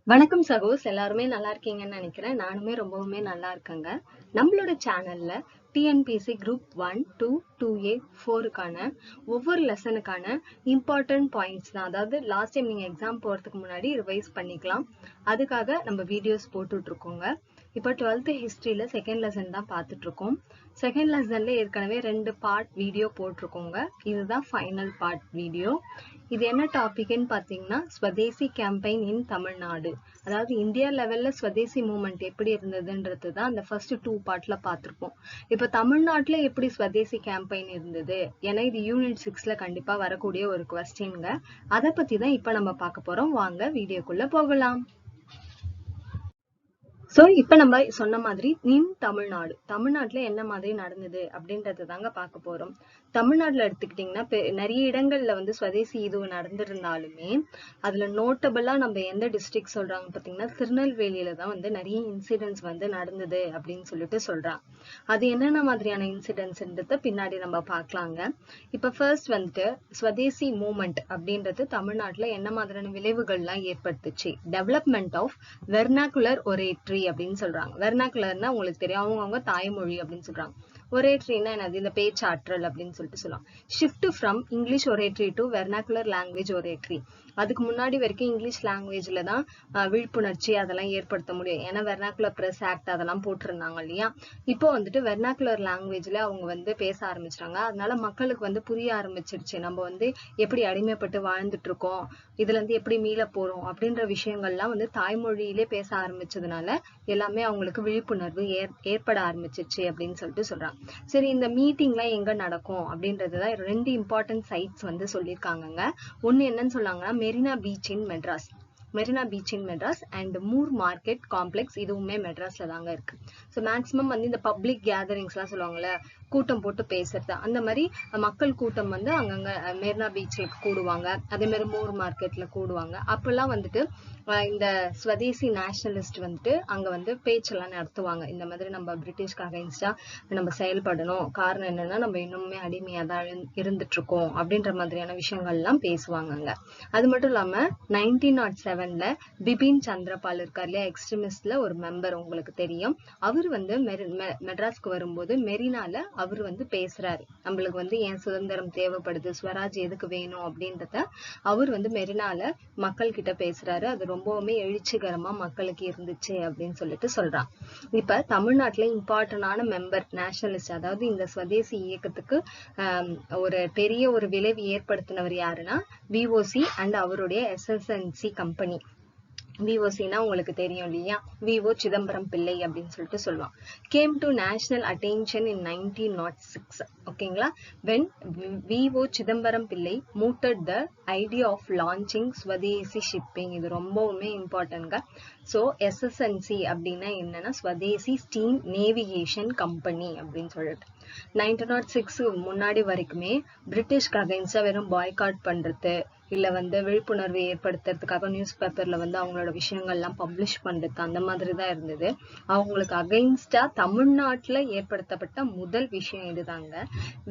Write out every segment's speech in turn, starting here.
வணக்கம் சகோஸ், எல்லாருமே நல்லா இருக்கீங்கன்னு நினைக்கிறேன். நானுமே ரொம்பவுமே நல்லா இருக்கேங்க. நம்மளோட சேனல்ல டிஎன்பிஎஸ்சி குரூப் 1, 2, 2A, 4க்கான ஒவ்வொரு லெசனுக்கான இம்பார்ட்டன்ட் பாயிண்ட்ஸ் தான். அதாவது லாஸ்ட் டைம் நீங்க எக்ஸாம் போறதுக்கு முன்னாடி ரிவைஸ் பண்ணிக்கலாம். அதுக்காக நம்ம வீடியோஸ் போட்டுட்டு இருக்கோங்க. இப்போ 12th ஹிஸ்டரியில செகண்ட் லெசன் தான் பார்த்துட்டு இருக்கோம். செகண்ட் லெசன்ல ஏற்கனவே 2 பார்ட் வீடியோ போட்டிருக்கோங்க. இதுதான் ஃபைனல் பார்ட் வீடியோ. இது என்ன டாபிக்னு பார்த்தீங்கன்னா, ஸ்வதேசி கேம்பெயின் இன் தமிழ்நாடு. அதாவது இந்தியா லெவல்ல ஸ்வதேசி மூவ்மெண்ட் எப்படி இருந்ததுன்றது தான் அந்த ஃபர்ஸ்ட் 2 பார்ட்ல பார்த்திருப்போம். இப்ப தமிழ்நாட்டுல எப்படி ஸ்வதேசி கேம்பெயின் இருந்தது, ஏன்னா இது யூனிட் 6ல கண்டிப்பா வரக்கூடிய ஒரு கொஸ்டின்ங்க. அதை பத்தி தான் இப்ப நம்ம பார்க்க போறோம். வாங்க வீடியோக்குள்ள போகலாம். சோ இப்ப நம்ம சொன்ன மாதிரி தமிழ்நாடு, தமிழ்நாட்டுல என்ன மாதிரி நடந்தது அப்படின்றது தாங்க பார்க்க போறோம். தமிழ்நாட்டுல எடுத்துக்கிட்டீங்கன்னா நிறைய இடங்கள்ல வந்து ஸ்வதேசி இது நடந்திருந்தாலுமே அதுல நோட்டபிளா நம்ம எந்த டிஸ்ட்ரிக்ட் சொல்றாங்க பாத்தீங்கன்னா, திருநெல்வேலியில தான் வந்து நிறைய இன்சிடென்ட்ஸ் வந்து நடந்தது அப்படின்னு சொல்லிட்டு சொல்றாங்க. அது என்னென்ன மாதிரியான இன்சிடென்ட்ஸ்ன்றத பின்னாடி நம்ம பார்க்கலாங்க. இப்ப ஃபர்ஸ்ட் வந்துட்டு ஸ்வதேசி மூவ்மெண்ட் அப்படின்றது தமிழ்நாட்டுல என்ன மாதிரியான விளைவுகள்லாம் ஏற்படுத்துச்சு. டெவலப்மெண்ட் ஆஃப் வெர்னாகுலர் ஒரேட்ரி அப்படின்னு சொல்றாங்க. வெர்னாகுலர்னா உங்களுக்கு தெரியும், அவங்க தாய்மொழி அப்படின்னு சொல்றாங்க. ஒரேட்ரினா என்னது, இந்த பேச்சாற்றல் அப்படின்னு சொல்லிட்டு சொல்லுவாங்க. Shift from English oratory to vernacular language oratory. அதுக்கு முன்னாடி வரைக்கும் இங்கிலீஷ் லாங்குவேஜ்ல தான் விழிப்புணர்ச்சி அதெல்லாம் ஏற்படுத்த முடியும். ஏன்னா வெர்னாகுலர் பிரஸ் ஆக்ட் அதெல்லாம் போட்டிருந்தாங்க இல்லையா. இப்போ வந்துட்டு வெர்னாகுலர் லாங்குவேஜ்ல அவங்க வந்து பேச ஆரம்பிச்சிட்டாங்க. அதனால மக்களுக்கு வந்து புரிய ஆரம்பிச்சிருச்சு, நம்ம வந்து எப்படி அடிமைப்பட்டு வாழ்ந்துட்டு இருக்கோம், இதுல இருந்து எப்படி மீள போறோம் அப்படின்ற விஷயங்கள்லாம் வந்து தாய்மொழியிலே பேச ஆரம்பிச்சதுனால எல்லாமே அவங்களுக்கு விழிப்புணர்வு ஏற்பட ஆரம்பிச்சிருச்சு அப்படின்னு சொல்லிட்டு சொல்றாங்க. சரி, இந்த மீட்டிங்லாம் எங்க நடக்கும் அப்படின்றதுதான் 2 இம்பார்ட்டன்ட் சைட்ஸ் வந்து சொல்லியிருக்காங்கங்க. ஒண்ணு என்னன்னு சொன்னாங்கன்னா, Marina beach in Madras and Moore market complex, இதுவுமே மெட்ராஸ்ல தாங்க இருக்கு. ஸோ மேக்சிமம் வந்து இந்த பப்ளிக் கேதரிங்ஸ் எல்லாம் சொல்லுவாங்கல்ல, கூட்டம் போட்டு பேசுறது, அந்த மாதிரி மக்கள் கூட்டம் வந்து அங்கங்க மெரினா பீச்ல கூடுவாங்க. அதே மாதிரி மூர் மார்க்கெட்ல கூடுவாங்க. அப்பெல்லாம் வந்துட்டு இந்த ஸ்வதேசி நேஷனலிஸ்ட் வந்துட்டு அங்க வந்து பேச்செல்லாம் நடத்துவாங்க. இந்த மாதிரி நம்ம பிரிட்டிஷ்க்கு அகைன்ஸ்டா நம்ம செயல்படணும், காரணம் என்னன்னா நம்ம இன்னுமே அடிமையா தான் இருந்துட்டு இருக்கோம் அப்படின்ற மாதிரியான விஷயங்கள் எல்லாம் பேசுவாங்க. அது மட்டும் இல்லாம 1907ல பிபின் சந்திரபால் இருக்கார் இல்லையா, எக்ஸ்ட்ரீமிஸ்ட்ல ஒரு மெம்பர், உங்களுக்கு தெரியும். அவர் வந்து மெட்ராஸ்க்கு வரும்போது மெரினால அவர் வந்து பேசுறாரு. நம்மளுக்கு வந்து ஏன் சுதந்திரம் தேவைப்படுது, ஸ்வராஜ் எதுக்கு வேணும் அப்படின்றத அவர் வந்து மெரினால மக்கள் கிட்ட பேசுறாரு. அது ரொம்பவுமே எழுச்சிகரமா மக்களுக்கு இருந்துச்சு அப்படின்னு சொல்லிட்டு சொல்றான். இப்ப தமிழ்நாட்டுல இம்பார்ட்டன்டான மெம்பர் நேஷனலிஸ்ட், அதாவது இந்த ஸ்வதேசி இயக்கத்துக்கு ஒரு பெரிய ஒரு விளைவு ஏற்படுத்தினவர் யாருன்னா விஓசி அண்ட் அவருடைய எஸ்எஸ்என்சி கம்பெனி. விஓசினா உங்களுக்கு தெரியும் இல்லையா, விஓ சிதம்பரம் பிள்ளை அப்படின்னு சொல்லிட்டு சொல்லுவாங்க. கேம் டு நேஷனல் அட்டென்ஷன் இன் 1906. ஓகேங்களா. When VO Chidambaram Pillai mooted the idea of launching Swadeshi shipping. இது ரொம்பவுமே இம்பார்ட்டன்ட்ங்க. ஸோ எஸ்எஸ்என்சி அப்படின்னா என்னன்னா, ஸ்வதேசி ஸ்டீம் நேவிகேஷன் கம்பெனி அப்படின்னு சொல்லிட்டு 1906 முன்னாடி வரைக்குமே பிரிட்டிஷ்க்கு அகைன்ஸ்டா வெறும் பாய்காட் பண்றது, இல்ல வந்து விழிப்புணர்வு ஏற்படுத்துறதுக்காக நியூஸ் பேப்பர்ல வந்து அவங்களோட விஷயங்கள்லாம் பப்ளிஷ் பண்றது, அந்த மாதிரிதான் இருந்தது. அவங்களுக்கு அகைன்ஸ்டா தமிழ்நாட்டுல ஏற்படுத்தப்பட்ட முதல் விஷயம் இதுதாங்க.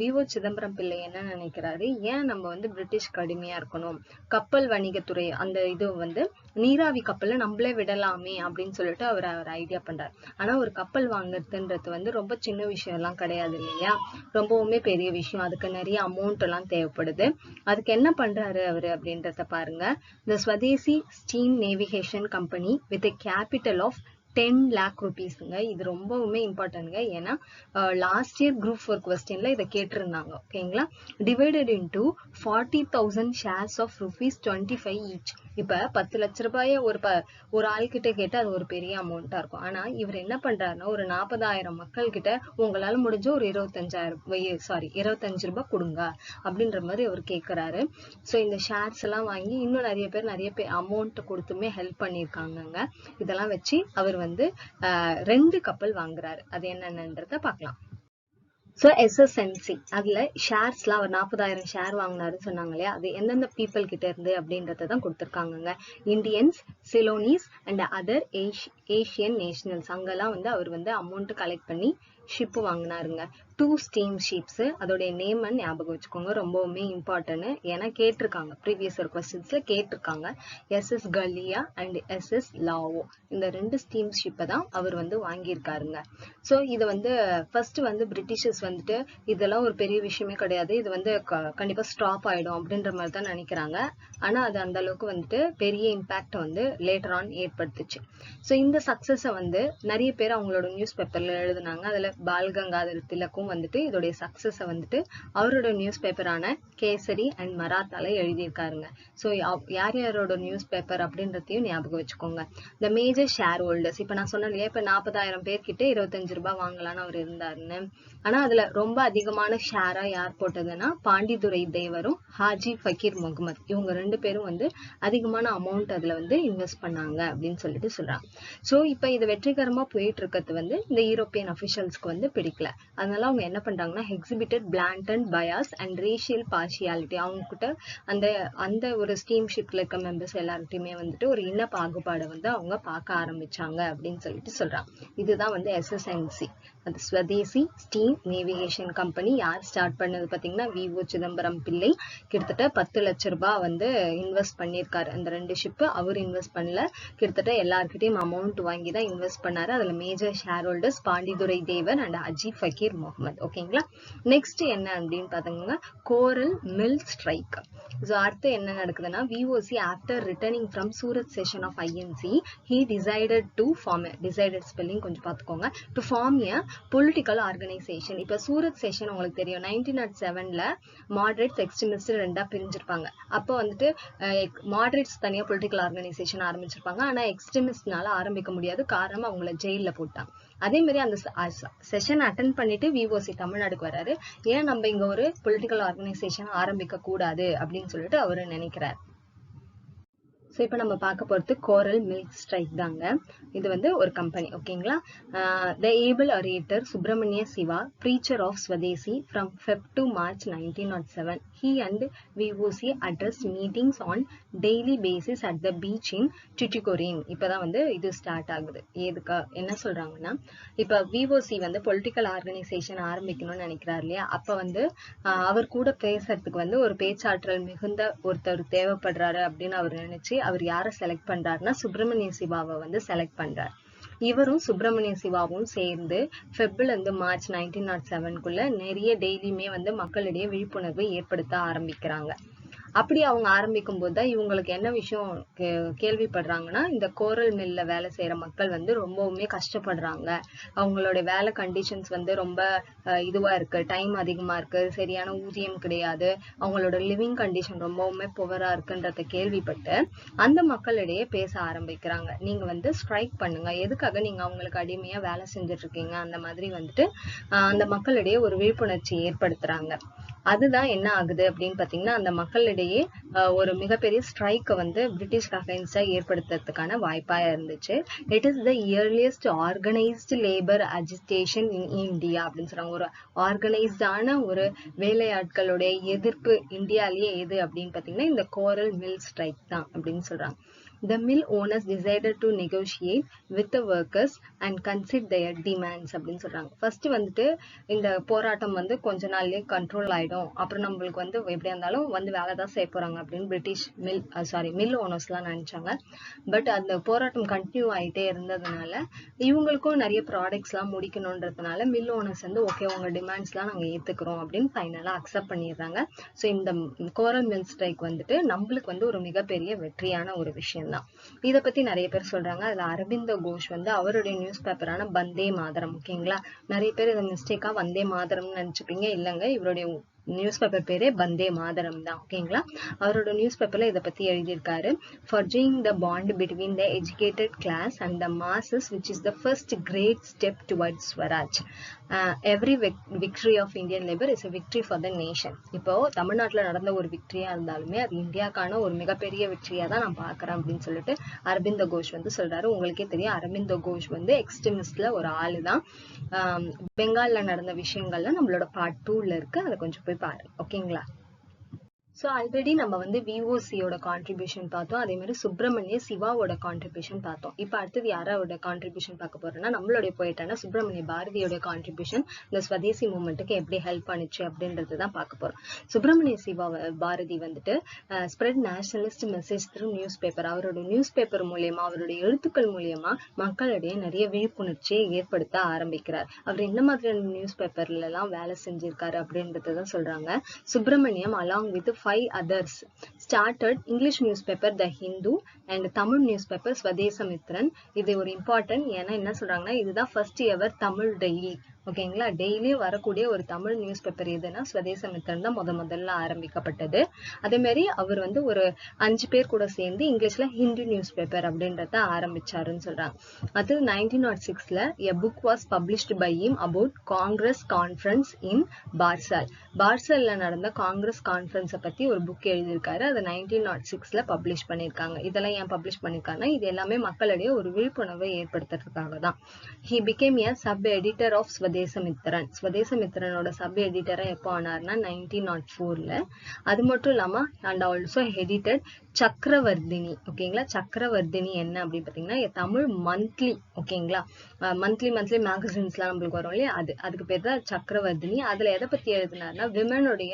விஓ சிதம்பரம் பிள்ளை என்ன நினைக்கிறாரு, ஏன் நம்ம வந்து பிரிட்டிஷ்க்கு அடிமையா இருக்கணும், கப்பல் வணிகத்துறை அந்த இது வந்து நீராவி கப்பல்ல நம்மளே விடலாமே அப்படின்னு சொல்லிட்டு அவர் ஐடியா பண்றாரு. ஆனா ஒரு கப்பல் வாங்குறதுன்றது வந்து ரொம்ப சின்ன விஷயம் எல்லாம் கிடையாது இல்லையா, ரொம்பவுமே பெரிய விஷயம். அதுக்கு நிறைய அமௌண்ட் எல்லாம் தேவைப்படுது. அதுக்கு என்ன பண்றாரு அவரு அப்படின்றத பாருங்க. The Swadeshi steam navigation company with a capital of 10 lakh rupeesங்க. இது ரொம்பவுமே இம்பார்ட்டன்ட்ங்க. ஏன்னா லாஸ்ட் இயர் குரூப் 4 கொஸ்டின்ல இதை கேட்டிருந்தாங்க. ஓகேங்களா. Divided into 40,000 shares of ₹25 each. இப்ப 10 லட்ச ரூபாய ஒரு ஆள் கிட்ட கேட்டு அது ஒரு பெரிய அமௌண்டா இருக்கும். ஆனா இவர் என்ன பண்றாருன்னா, ஒரு 40,000 மக்கள் கிட்ட உங்களால முடிஞ்ச ஒரு 25 ரூபாய் கொடுங்க அப்படின்ற மாதிரி அவர் கேட்கிறாரு. சோ இந்த ஷேர்ஸ் எல்லாம் வாங்கி இன்னும் நிறைய பேர் அமௌண்ட் கொடுத்துமே ஹெல்ப் பண்ணிருக்காங்க. இதெல்லாம் வச்சு அவர் வந்து 2 கப்பல் வாங்குறாரு. அது என்னன்றத பார்க்கலாம். சோ எஸ்எஸ்என்சி அதுல ஷேர்ஸ்லாம் அவர் 40,000 ஷேர் வாங்கினாருன்னு சொன்னாங்க இல்லையா, அது எந்தெந்த பீப்புள் கிட்ட இருந்து அப்படின்றதான் கொடுத்துருக்காங்க. Indians, Ceylonese and other Asian nationals அங்கெல்லாம் வந்து அவர் வந்து அமௌண்ட் கலெக்ட் பண்ணி ஷிப் வாங்கினாருங்க. 2 ஸ்டீம் ஷிப்ஸ். அதோடைய நேம் ஞாபகம் வச்சுக்கோங்க, ரொம்பவுமே இம்பார்ட்டன்ட். ஏன்னா கேட்டிருக்காங்க, ப்ரீவியஸ் இயர் கொஸ்டின்ஸ்ல கேட்டிருக்காங்க. SS Kalia and SS Lao, இந்த 2 ஸ்டீம் ஷிப்பை தான் அவர் வந்து வாங்கியிருக்காருங்க. ஸோ இது வந்து ஃபர்ஸ்ட் வந்து பிரிட்டிஷர்ஸ் வந்துட்டு இதெல்லாம் ஒரு பெரிய விஷயமே கிடையாது, இது வந்து கண்டிப்பா ஸ்டாப் ஆயிடும் அப்படின்ற மாதிரி தான் நினைக்கிறாங்க. ஆனா அது அந்த அளவுக்கு வந்துட்டு பெரிய இம்பாக்ட் வந்து லேட்டர் ஆன் ஏற்படுத்துச்சு. ஸோ இந்த சக்சஸை வந்து நிறைய பேர் அவங்களோட நியூஸ் பேப்பர்ல எழுதுனாங்க. அதுல பால் கங்காதர் திலக்கும் வந்துட்டு இதோடைய சக்சஸை வந்துட்டு அவரோட நியூஸ் பேப்பரான கேசரி அண்ட் மராத்தால எழுதியிருக்காருங்க. ஸோ யார் யாரோட நியூஸ் பேப்பர் அப்படின்றதையும் ஞாபகம் வச்சுக்கோங்க. இந்த மேஜர் ஷேர் ஹோல்டர்ஸ், இப்ப நான் சொன்னேன் இல்லையா, இப்ப 40,000 பேர்கிட்ட 25 ரூபாய் வாங்கலான்னு அவர் இருந்தாருன்னு. ஆனா அதுல ரொம்ப அதிகமான ஷேரா யார் போட்டதுன்னா பாண்டிதுரை தேவரும் ஹாஜி ஃபக்கீர் முகமது, இவங்க 2 பேரும் வந்து அதிகமான அமௌண்ட் அதுல வந்து இன்வெஸ்ட் பண்ணாங்க அப்படின்னு சொல்லிட்டு சொல்றாங்க. சோ இப்ப இது வெற்றிகரமா போயிட்டு இருக்கிறது வந்து இந்த யூரோப்பியன் அபிஷியல்ஸ்க்கு வந்து பிடிக்கல. அதனால அவங்க என்ன பண்றாங்கன்னா exhibited blatant bias and racial partiality, அவங்க கிட்ட அந்த அந்த ஒரு ஸ்டீம் ஷிப்ல இருக்க மெம்பர்ஸ் எல்லார்ட்டையுமே வந்துட்டு ஒரு இன பாகுபாடை வந்து அவங்க பார்க்க ஆரம்பிச்சாங்க அப்படின்னு சொல்லிட்டு சொல்றாங்க. இதுதான் வந்து SSNC, அந்த ஸ்வதேசி ஸ்டீம் நேவிகேஷன் கம்பெனி யார் ஸ்டார்ட் பண்ணது பாத்தீங்கன்னா V.O. சிதம்பரம் பிள்ளை. கிட்டத்தட்ட 10 லட்சம் ரூபாய் வந்து இன்வெஸ்ட் பண்ணியிருக்காரு. அந்த 2 ஷிப் அவர் இன்வெஸ்ட் பண்ணல, கிட்டத்தட்ட எல்லார்கிட்டையும் அமௌண்ட் வாங்கி தான் இன்வெஸ்ட் பண்ணாரு. அதுல major shareholders Pandithurai Thevar and Haji Fakir Mohamed. ஓகேங்களா. நெக்ஸ்ட் என்ன அப்படின்னு பாத்தீங்கன்னா கோரல் மில் ஸ்ட்ரைக். ஸோ அடுத்து என்ன நடக்குதுன்னா VOC after returning from Surat session of INC he decided to form a, decided spelling கொஞ்சம் பார்த்துக்கோங்க, to form a political organization. இப்ப சூரத் செஷன் உங்களுக்கு தெரியும், 1907ல மாடரேட்ஸ் எக்ஸ்ட்ரீமிஸ்ட் 2ஆ பிரிஞ்சிருப்பாங்க. அப்போ வந்துட்டு மாடரேட்ஸ் தனியா பொலிட்டிக்கல் ஆர்கனைசேஷன் ஆரம்பிச்சிருப்பாங்க. ஆனா எக்ஸ்ட்ரீமிஸ்ட்னால ஆரம்பிக்க முடியாது, காரணம் அவங்கள ஜெயில போட்டாங்க. அதே மாதிரி அந்த செஷன் அட்டன் பண்ணிட்டு VOC தமிழ்நாடுக்கு வராரு. ஏன் நம்ம இங்க ஒரு பொலிட்டிக்கல் ஆர்கனைசேஷன் ஆரம்பிக்க கூடாது அப்படின்னு சொல்லிட்டு அவரு நினைக்கிறார். ஸோ இப்போ நம்ம பார்க்க போகிறது கோரல் மில்க் ஸ்ட்ரைக் தாங்க. இது வந்து ஒரு கம்பெனி. ஓகேங்களா. The able orator Subramaniya Siva, preacher of Swadeshi from Feb to March 1907. He and VOC addressed meetings on daily basis at the beach in Tuticorin. இப்போதான் வந்து இது ஸ்டார்ட் ஆகுது. எதுக்கு என்ன சொல்றாங்கன்னா, இப்போ VOC வந்து பொலிட்டிக்கல் ஆர்கனைசேஷன் ஆரம்பிக்கணும்னு நினைக்கிறார் இல்லையா, அப்போ வந்து அவர் கூட பேசுறதுக்கு வந்து ஒரு பேச்சாற்றல் மிகுந்த ஒருத்தர் தேவைப்படுறாரு அப்படின்னு அவர் நினைச்சு அவர் யாரை செலக்ட் பண்றாருன்னா சுப்பிரமணிய சிவாவை வந்து செலக்ட் பண்றாரு. இவரும் சுப்பிரமணிய சிவாவும் சேர்ந்து ஃபெப்ல இருந்து மார்ச் 1907க்குள்ள நிறைய டெய்லியுமே வந்து மக்களிடையே விழிப்புணர்வை ஏற்படுத்த ஆரம்பிக்கிறாங்க. அப்படி அவங்க ஆரம்பிக்கும் போதுதான் இவங்களுக்கு என்ன விஷயம் கேள்விப்படுறாங்கன்னா, இந்த கோரல் மில்ல வேலை செய்யற மக்கள் வந்து ரொம்பவுமே கஷ்டப்படுறாங்க, அவங்களோட வேலை கண்டிஷன்ஸ் வந்து ரொம்ப இதுவா இருக்கு, டைம் அதிகமா இருக்கு, சரியான ஊதியம் கிடையாது, அவங்களோட லிவிங் கண்டிஷன் ரொம்பவுமே புவரா இருக்குன்றத கேள்விப்பட்டு அந்த மக்களிடையே பேச ஆரம்பிக்கிறாங்க. நீங்க வந்து ஸ்ட்ரைக் பண்ணுங்க, எதுக்காக நீங்க அவங்களுக்கு அடிமையா வேலை செஞ்சுட்டு இருக்கீங்க, அந்த மாதிரி வந்துட்டு அந்த மக்களிடையே ஒரு விழிப்புணர்ச்சி ஏற்படுத்துறாங்க. அதுதான் என்ன ஆகுது அப்படின்னு பாத்தீங்கன்னா, அந்த மக்களிடையே ஒரு மிகப்பெரிய ஸ்ட்ரைக்கை வந்து பிரிட்டிஷ்க்கு அகைன்ஸ்டா ஏற்படுத்துறதுக்கான வாய்ப்பா இருந்துச்சு. It is the earliest organised labour agitation in India அப்படின்னு சொல்றாங்க. ஒரு ஆர்கனைஸ்டான ஒரு வேலையாட்களுடைய எதிர்ப்பு இந்தியாலேயே எது அப்படின்னு பாத்தீங்கன்னா இந்த கோரல் மில் ஸ்ட்ரைக் தான் அப்படின்னு சொல்றாங்க. The mill owners decided to negotiate with the workers and consider their demands அப்படின்னு சொல்றாங்க. ஃபர்ஸ்ட் வந்துட்டு இந்த போராட்டம் வந்து கொஞ்ச நாள்லயே கண்ட்ரோல் ஆயிடும், அப்புறம் நம்மளுக்கு வந்து எப்படியா இருந்தாலும் வந்து வேலை தான் செய்ய போறாங்க அப்படின்னு பிரிட்டிஷ் மில் ஓனர்ஸ் எல்லாம் நினைச்சாங்க. பட் அந்த போராட்டம் கண்டினியூ ஆயிட்டே இருந்ததுனால இவங்களுக்கும் நிறைய ப்ராடக்ட்ஸ் எல்லாம் முடிக்கணும்ன்றதுனால மில் ஓனர்ஸ் வந்து ஓகே உங்க டிமாண்ட்ஸ் எல்லாம் நாங்க ஏத்துக்கிறோம் அப்படின்னு ஃபைனலா அக்செப்ட் பண்ணிடுறாங்க. ஸோ இந்த கோரல் மில் ஸ்ட்ரைக் வந்துட்டு நம்மளுக்கு வந்து ஒரு மிகப்பெரிய வெற்றியான ஒரு விஷயம் தான். இத பத்தி நிறைய பேர் சொல்றாங்க. அதுல அரவிந்த கோஷ் வந்து அவருடைய நியூஸ் பேப்பரான வந்தே மாதரம். ஓகேங்களா. நிறைய பேர் இதை மிஸ்டேக்கா வந்தே மாதரம்னு நினைச்சுப்பீங்க. இல்லைங்க, இவருடைய நியூஸ் பேப்பர் பேரே வந்தே மாதரம் தான். ஓகேங்களா. அவரோட நியூஸ் பேப்பர்ல இதை பத்தி எழுதியிருக்காரு. forging the bond between the educated class and the masses which is the first great step towards Swaraj. Every victory of Indian labor is a victory for the nation. இப்போ தமிழ்நாட்டுல நடந்த ஒரு விக்டரியா இருந்தாலுமே அது இந்தியாக்கான ஒரு மிகப்பெரிய வெற்றியா தான் நான் பாக்குறேன் அப்படின்னு சொல்லிட்டு அரவிந்த கோஷ் வந்து சொல்றாரு. உங்களுக்கே தெரியும், அரவிந்த கோஷ் வந்து எக்ஸ்ட்ரீமிஸ்ட்ல ஒரு ஆளு தான். பெங்கால்ல நடந்த விஷயங்கள்ல நம்மளோட பார்ட் 2ல இருக்கு, அதை கொஞ்சம் போய் பாருங்க. ஓகேங்களா. ஸோ ஆல்ரெடி நம்ம வந்து விஓசியோட கான்ட்ரிபியூஷன் பார்த்தோம், அதே மாதிரி சுப்பிரமணிய சிவாவோட கான்ட்ரிபியூஷன் பார்த்தோம். இப்போ அடுத்தது யாரோட கான்ட்ரிபியூஷன் பார்க்க போறோம்னா நம்மளுடைய போயிட்டான சுப்பிரமணிய பாரதியோட கான்ட்ரிபியூஷன் இந்த ஸ்வதேசி மூவ்மெண்ட்டுக்கு எப்படி ஹெல்ப் பண்ணுச்சு அப்படின்றது தான் பார்க்க போறோம். சுப்பிரமணிய சிவா பாரதி வந்துட்டு spread nationalist message through news paper. அவரோட நியூஸ் பேப்பர் மூலியமா, அவருடைய எழுத்துக்கள் மூலியமா மக்களிடையே நிறைய விழிப்புணர்ச்சியை ஏற்படுத்த ஆரம்பிக்கிறார். அவர் என்ன மாதிரியான நியூஸ் பேப்பர்ல எல்லாம் வேலை செஞ்சிருக்காரு அப்படின்றதான் சொல்றாங்க. Subramaniam along with 5 others started English newspaper The Hindu and Tamil newspaper Swadesamitran. இது ஒரு இம்பார்ட்டன்ட், ஏன்னா என்ன சொல்றாங்கன்னா இதுதான் ஃபர்ஸ்ட் எவர் தமிழ் டெய்லி. ஓகேங்களா, டெய்லி வரக்கூடிய ஒரு தமிழ் நியூஸ் பேப்பர் எதுனா ஸ்வதேசமித்திரன் தான் முதல்ல ஆரம்பிக்கப்பட்டது. அதே மாதிரி அவர் வந்து ஒரு 5 பேர் கூட சேர்ந்து இங்கிலீஷ்ல ஹிந்து நியூஸ் பேப்பர் அப்படின்றத ஆரம்பிச்சாருன்னு சொல்றாங்க. அது 1906ல a book was published by him about Congress conference in Barsal. பார்சல்ல நடந்த காங்கிரஸ் கான்ஃபரன்ஸை பத்தி ஒரு புக் எழுதியிருக்காரு. அதை 1906ல பப்ளிஷ் பண்ணியிருக்காங்க. இதெல்லாம் ஏன் பப்ளிஷ் பண்ணிருக்காங்கன்னா இது எல்லாமே மக்களிடையே ஒரு விழிப்புணர்வை ஏற்படுத்துறதுக்காக தான். He became a sub editor of Swadesamitran. ஸ்வதேசமித்திரனோட சப் எடிட்டரா எப்போ ஆனார்னா 1904ல. அது மட்டும் இல்லாம அண்ட் ஆல்சோ எடிட்டட் சக்கரவர்த்தினி. ஓகேங்களா, சக்கரவர்த்தினி என்ன அப்படின்னு பாத்தீங்கன்னா தமிழ் மந்த்லி. ஓகேங்களா, மந்த்லி மேகசின்ஸ்லாம் நம்மளுக்கு வரும் இல்லையா, அதுக்கு பேர் தான் சக்கரவர்த்தினி. அதுல எதை பத்தி எழுதினார்னா விமனுடைய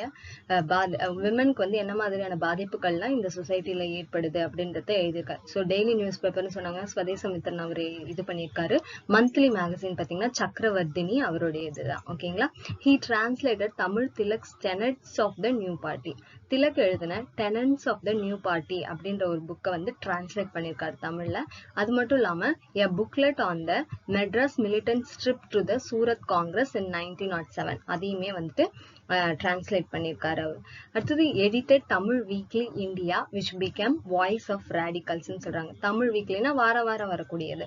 விமனுக்கு வந்து என்ன மாதிரியான பாதிப்புகள்லாம் இந்த சொசைட்டில ஏற்படுது அப்படின்றத எழுதியிருக்காரு. ஸோ டெய்லி நியூஸ் பேப்பர்னு சொன்னாங்க, ஸ்வதேசமித்திரன் அவர் இது பண்ணியிருக்காரு. மந்த்லி மேகசின் பாத்தீங்கன்னா சக்கரவர்த்தினி அவருடைய இதுதான். ஓகேங்களா, he translated Tamil Thilaks tenets of the new party. Tilak எழுதின tenets of the new party அப்படின்ற ஒரு புக்கை வந்து டிரான்ஸ்லேட் பண்ணியிருக்காரு தமிழ்ல. அது மட்டும் இல்லாம a booklet on the Madras militant trip to the Surat Congress in 1907 அதையுமே வந்துட்டு டிரான்ஸ்லேட் பண்ணியிருக்காரு அவர். அடுத்தது edited Tamil weekly India which became voice of ரேடிகல்ஸ்ன்னு சொல்றாங்க. தமிழ் வீக்லினா வாரம் வரக்கூடியது,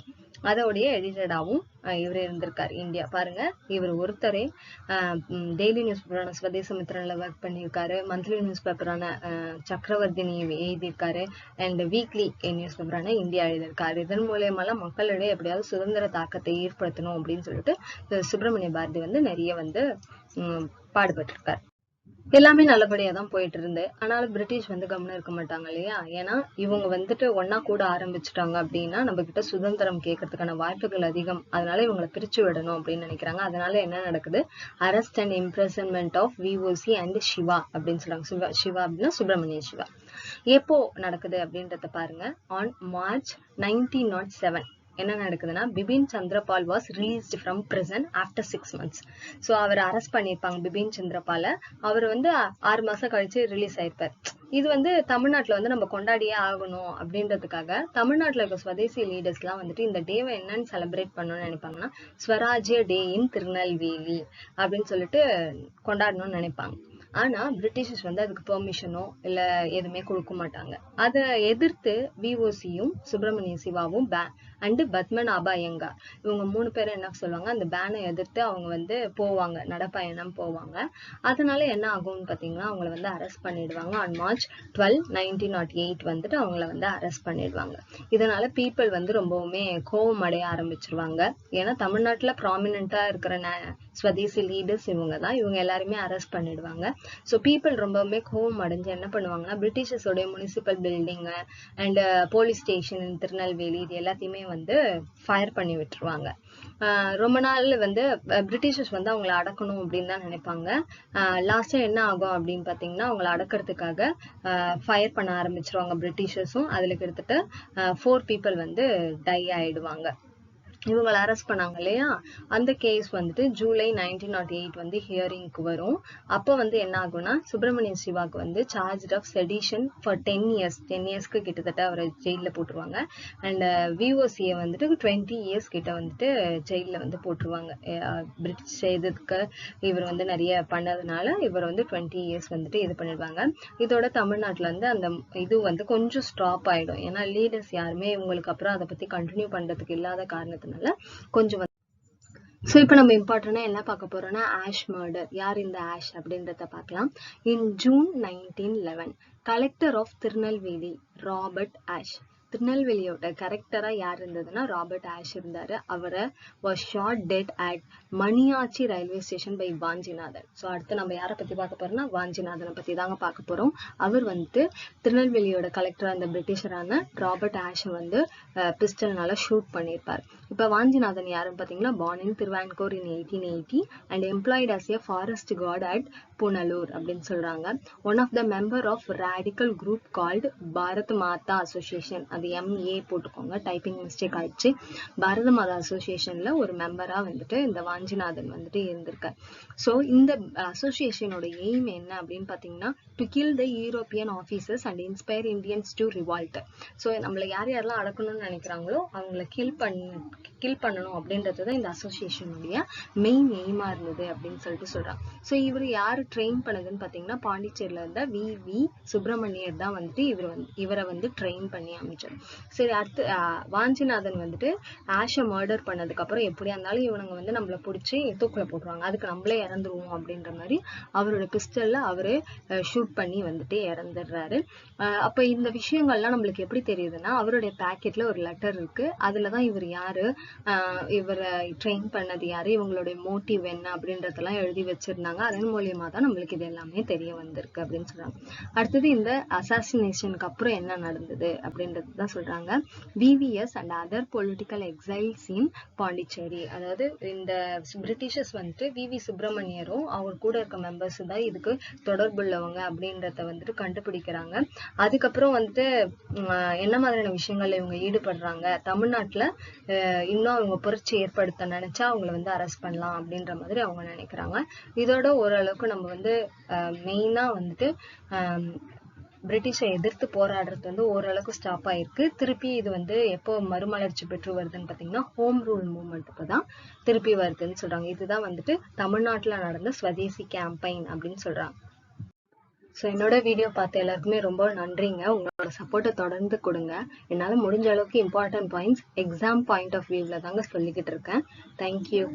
அதோடைய எடிட்டடாவும் இவர் இருந்திருக்காரு இந்தியா. பாருங்க, இவர் ஒருத்தரே டெய்லி நியூஸ் பேப்பரான ஸ்வதேசமித்திரன்ல ஒர்க் பண்ணியிருக்காரு, மந்த்லி நியூஸ் பேப்பரான சக்கரவர்த்தினி எழுதியிருக்காரு, அண்ட் வீக்லி நியூஸ் பேப்பரான இந்தியா எழுதியிருக்காரு. இதன் மூலியமாலாம் மக்களிடையே எப்படியாவது சுதந்திர தாக்கத்தை ஏற்படுத்தணும் அப்படின்னு சொல்லிட்டு சுப்பிரமணிய பாரதி வந்து நிறைய வந்து பாடுபட்டிருக்காரு. எல்லாமே நல்லபடியா தான் போயிட்டு இருந்து, ஆனாலும் பிரிட்டிஷ் வந்து கவனம் இருக்க மாட்டாங்க இல்லையா. ஏன்னா இவங்க வந்துட்டு ஒன்னா கூட ஆரம்பிச்சுட்டாங்க அப்படின்னா நம்ம கிட்ட சுதந்திரம் கேட்கறதுக்கான வாய்ப்புகள் அதிகம். அதனால இவங்களை பிரிச்சு விடணும் அப்படின்னு நினைக்கிறாங்க. அதனால என்ன நடக்குது, arrest and imprisonment of VOC and Siva அப்படின்னு சொல்றாங்க. சிவா அப்படின்னா சுப்பிரமணிய சிவா. எப்போ நடக்குது அப்படின்றத பாருங்க. ஆன் மார்ச் 1907 என்ன நடக்குதுன்னா Bipin Chandrapal was released from prison after 6 months. So அவர் அரெஸ்ட் பண்ணியிருப்பாங்க பிபின் சந்திரபால. அவர் வந்து 6 மாசம் கழிச்சு ரிலீஸ் ஆயிருப்பார். இது வந்து தமிழ்நாட்டுல வந்து நம்ம கொண்டாடியே ஆகணும் அப்படின்றதுக்காக தமிழ்நாட்டுல இருக்க ஸ்வதேசி லீடர்ஸ் எல்லாம் வந்துட்டு இந்த டேவை என்னன்னு செலிப்ரேட் பண்ணணும்னு நினைப்பாங்கன்னா ஸ்வராஜ்ய டே இன் திருநெல்வேலி அப்படின்னு சொல்லிட்டு கொண்டாடணும்னு நினைப்பாங்க. ஆனா பிரிட்டிஷர்ஸ் வந்து அதுக்கு பெர்மிஷனோ இல்ல எதுவுமே கொடுக்க மாட்டாங்க. அதை எதிர்த்து விஓசியும் சுப்பிரமணிய சிவாவும் அண்ட் பத்மநாப ஐயங்கார் இவங்க 3 பேரும் என்ன சொல்லுவாங்க, அந்த பேனை எதிர்த்து அவங்க வந்து போவாங்க, நடப்பயணம் போவாங்க. அதனால என்ன ஆகும்னு பாத்தீங்கன்னா அவங்களை வந்து அரெஸ்ட் பண்ணிடுவாங்க. ஆன் மார்ச் 12, 1908 வந்துட்டு அவங்கள வந்து அரெஸ்ட் பண்ணிடுவாங்க. இதனால பீப்புள் வந்து ரொம்பவுமே கோபம் அடைய ஆரம்பிச்சிருவாங்க. ஏன்னா தமிழ்நாட்டுல ப்ராமினென்ட்டா இருக்கிற ஸ்வதேசி லீடர்ஸ் இவங்க தான். இவங்க எல்லாருமே அரெஸ்ட் பண்ணிடுவாங்க. ஸோ பீப்புள் ரொம்பவுமே கோவம் அடைஞ்சு என்ன பண்ணுவாங்கன்னா பிரிட்டிஷர்ஸோடைய municipal building and police station Tirunelveli இது எல்லாத்தையுமே வந்து ஃபயர் பண்ணி விட்டுருவாங்க. ரொம்ப நாள் வந்து பிரிட்டிஷர்ஸ் வந்து அவங்களை அடக்கணும் அப்படின்னு தான் நினைப்பாங்க. லாஸ்டா என்ன ஆகும் அப்படின்னு பாத்தீங்கன்னா அவங்களை அடக்கிறதுக்காக ஃபயர் பண்ண ஆரம்பிச்சிருவாங்க பிரிட்டிஷர்ஸும். அதுல கிட்டத்தட்ட 4 people வந்து டை ஆயிடுவாங்க. இவங்களை அரெஸ்ட் பண்ணாங்க இல்லையா, அந்த கேஸ் வந்துட்டு ஜூலை 1908 வந்து ஹியரிங்க்கு வரும். அப்போ வந்து என்ன ஆகும்னா சுப்பிரமணிய சிவாக்கு வந்து charge of sedition for 10 years 10 yearsக்கு கிட்டத்தட்ட அவரை ஜெயில போட்டுருவாங்க. அண்ட் விஓசியை வந்துட்டு 20 years கிட்ட வந்துட்டு ஜெயில வந்து போட்டுருவாங்க. பிரிட்டிஷ் செய்ததுக்கு இவர் வந்து நிறைய பண்ணதுனால இவர் வந்து 20 years வந்துட்டு இது பண்ணிடுவாங்க. இதோட தமிழ்நாட்டுல வந்து அந்த இது வந்து கொஞ்சம் ஸ்டாப் ஆயிடும். ஏன்னா லீடர்ஸ் யாருமே இவங்களுக்கு அப்புறம் அதை பத்தி கண்டினியூ பண்றதுக்கு இல்லாத காரணத்தினால கொஞ்சம். ஸோ இப்போ நம்ம இம்பார்ட்டண்டா என்ன பார்க்க போறோம்னா ஆஷ் மர்டர். யார் இந்த ஆஷ் அப்படின்றத பார்க்கலாம். In June 1911 collector of Tirunelveli Robert Ashe திருநெல்வேலியோட கரெக்டரா யார் இருந்ததுன்னா ராபர்ட் ஆஷ் இருந்தாரு. அவரை was shot dead at Maniyachi railway station by Vanchinathan. So அடுத்து நம்ம யாரை பத்தி பார்க்க போறோம்னா வாஞ்சிநாதனை பத்தி தாங்க பார்க்க போறோம். அவர் வந்து திருநெல்வேலியோட கலெக்டரா அந்த பிரிட்டிஷரான ராபர்ட் ஆஷை வந்து பிஸ்டல்னால ஷூட் பண்ணியிருப்பார். இப்ப வாஞ்சிநாதன் யாருன்னு பாத்தீங்கன்னா born in திருவான்கோர் in 1880 and employed as a forest guard at Punalur அப்படின்னு சொல்றாங்க. One of the member of radical group called Bharat Mata association. அது MA போட்டுக்கோங்க, டைப்பிங் மிஸ்டேக் ஆயிடுச்சு. பாரத மாதா அசோசியேஷன்ல ஒரு மெம்பரா வந்துட்டு இந்த வாஞ்சிநாதன் வந்துட்டு இருந்திருக்கார். ஸோ இந்த அசோசியேஷனோட எய்ம் என்ன அப்படின்னு பாத்தீங்கன்னா to kill the European officers and inspire Indians to revolt. So நம்மள யார் யாரெல்லாம் அடக்கணும்னு நினைக்கிறாங்களோ அவங்கள கில் பண்ணணும் அப்படின்றதுதான் இந்த அசோசியேஷனுடைய மெயின் எய்மா இருந்தது அப்படின்னு சொல்லிட்டு சொல்றாங்க. ஸோ இவர் யாரு ட்ரெயின் பண்ணதுன்னு பாத்தீங்கன்னா பாண்டிச்சேரியில இருந்த VV சுப்பிரமணியர் தான் வந்துட்டு இவரை வந்து ட்ரெயின் பண்ணி அமைச்சார். சரி, அடுத்து வாஞ்சிநாதன் வந்துட்டு ஆஷை மர்டர் பண்ணதுக்கு அப்புறம் எப்படியா இருந்தாலும் இவனுங்க வந்து நம்மள பிடிச்சி தூக்கில போட்டுருவாங்க, அதுக்கு நம்மளே இறந்துருவோம் அப்படின்ற மாதிரி அவரோட பிஸ்டல்ல அவரு ஷூட் பண்ணி வந்துட்டு இறந்துடுறாரு. அப்ப இந்த விஷயங்கள்லாம் நம்மளுக்கு எப்படி தெரியுதுன்னா அவருடைய பேக்கெட்ல ஒரு லெட்டர் இருக்கு. அதுலதான் இவர் யாரு, இவரை ட்ரெயின் பண்ணது யாரு, இவங்களுடைய மோட்டிவ் என்ன அப்படின்றதெல்லாம் எழுதி வச்சிருந்தாங்க. அதன் மூலியமா தான் நம்மளுக்கு இது எல்லாமே தெரிய வந்திருக்கு அப்படின்னு சொல்றாங்க. அடுத்தது இந்த அசாசினேஷனுக்கு அப்புறம் என்ன நடந்தது அப்படின்றது தான் சொல்றாங்க. VVS அண்ட் அதர் பொலிட்டிக்கல் எக்ஸைல்ஸ் இன் பாண்டிச்சேரி. அதாவது இந்த பிரிட்டிஷர்ஸ் வந்துட்டு VV சுப்பிரமணியரும் அவர் கூட இருக்க மெம்பர்ஸ் தான் இதுக்கு தொடர்புள்ளவங்க அப்படின்றத வந்துட்டு கண்டுபிடிக்கிறாங்க. அதுக்கப்புறம் வந்துட்டு என்ன மாதிரியான விஷயங்கள்ல இவங்க ஈடுபடுறாங்க, தமிழ்நாட்டுல இன்னும் அவங்க புரட்சி ஏற்படுத்த நினைச்சா அவங்கள வந்து அரெஸ்ட் பண்ணலாம் அப்படின்ற மாதிரி அவங்க நினைக்கிறாங்க. இதோட ஓரளவுக்கு நம்ம வந்து மெயினா வந்துட்டு பிரிட்டிஷை எதிர்த்து போராடுறது வந்து ஓரளவுக்கு ஸ்டாப் ஆயிருக்கு. திருப்பி இது வந்து எப்போ மறுமலர்ச்சி பெற்று வருதுன்னு பாத்தீங்கன்னா ஹோம் ரூல் மூவ்மெண்ட்டுக்கு தான் திருப்பி வருதுன்னு சொல்றாங்க. இதுதான் வந்துட்டு தமிழ்நாட்டுல நடந்த ஸ்வதேசி கேம்பெயின் அப்படின்னு சொல்றாங்க. ஸோ என்னோட வீடியோ பார்த்த எல்லாருக்குமே ரொம்ப நன்றிங்க. உங்களோட சப்போர்ட்டை தொடர்ந்து கொடுங்க. என்னால் முடிஞ்ச அளவுக்கு important points exam point of வியூவில் தாங்க சொல்லிக்கிட்டு இருக்கேன். தேங்க்யூ.